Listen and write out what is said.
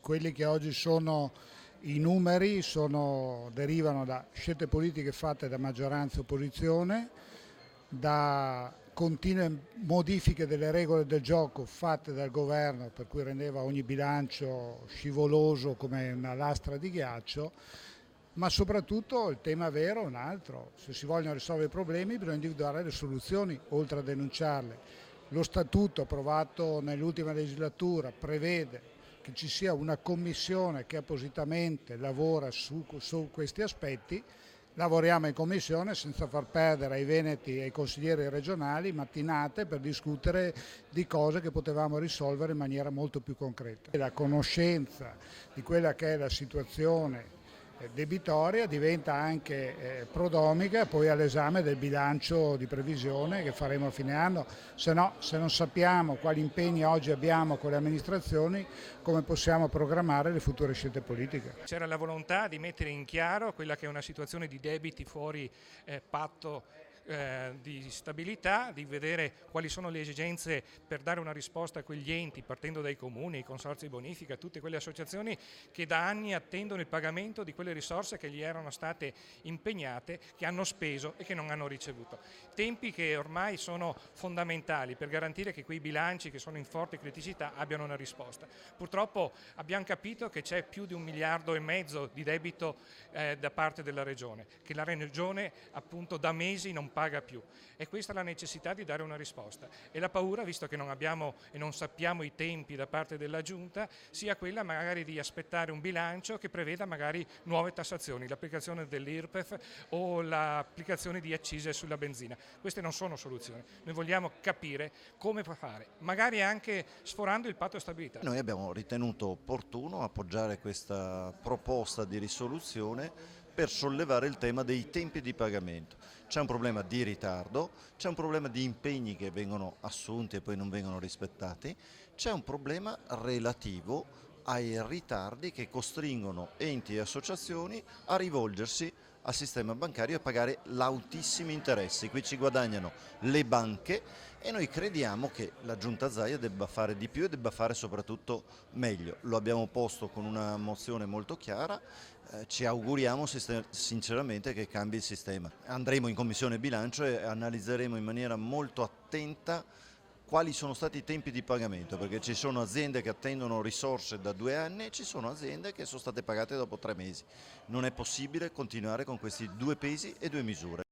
quelli che oggi sono i numeri derivano da scelte politiche fatte da maggioranza e opposizione, da continue modifiche delle regole del gioco fatte dal governo, per cui rendeva ogni bilancio scivoloso come una lastra di ghiaccio, ma soprattutto il tema vero è un altro: se si vogliono risolvere i problemi bisogna individuare le soluzioni oltre a denunciarle. Lo statuto approvato nell'ultima legislatura prevede che ci sia una commissione che appositamente lavora su questi aspetti. Lavoriamo in commissione senza far perdere ai veneti e ai consiglieri regionali mattinate per discutere di cose che potevamo risolvere in maniera molto più concreta. La conoscenza di quella che è la situazione debitoria diventa anche prodromica poi all'esame del bilancio di previsione che faremo a fine anno. Se no, se non sappiamo quali impegni oggi abbiamo con le amministrazioni, come possiamo programmare le future scelte politiche? C'era la volontà di mettere in chiaro quella che è una situazione di debiti fuori patto di stabilità, di vedere quali sono le esigenze per dare una risposta a quegli enti, partendo dai comuni, i consorzi di bonifica, tutte quelle associazioni che da anni attendono il pagamento di quelle risorse che gli erano state impegnate, che hanno speso e che non hanno ricevuto. Tempi che ormai sono fondamentali per garantire che quei bilanci che sono in forte criticità abbiano una risposta. Purtroppo abbiamo capito che c'è più di 1,5 miliardi di debito da parte della Regione, che la Regione appunto da mesi non paga più, e questa è la necessità di dare una risposta. E la paura, visto che non abbiamo e non sappiamo i tempi da parte della Giunta, sia quella magari di aspettare un bilancio che preveda magari nuove tassazioni, l'applicazione dell'IRPEF o l'applicazione di accise sulla benzina. Queste non sono soluzioni, noi vogliamo capire come fare, magari anche sforando il patto di stabilità. Noi abbiamo ritenuto opportuno appoggiare questa proposta di risoluzione per sollevare il tema dei tempi di pagamento. C'è un problema di ritardo, c'è un problema di impegni che vengono assunti e poi non vengono rispettati, c'è un problema relativo ai ritardi che costringono enti e associazioni a rivolgersi al sistema bancario e pagare lautissimi interessi. Qui ci guadagnano le banche e noi crediamo che la Giunta Zaia debba fare di più e debba fare soprattutto meglio. Lo abbiamo posto con una mozione molto chiara, ci auguriamo sinceramente che cambi il sistema. Andremo in Commissione Bilancio e analizzeremo in maniera molto attenta quali sono stati i tempi di pagamento, perché ci sono aziende che attendono risorse da 2 anni e ci sono aziende che sono state pagate dopo 3 mesi. Non è possibile continuare con questi 2 pesi e 2 misure.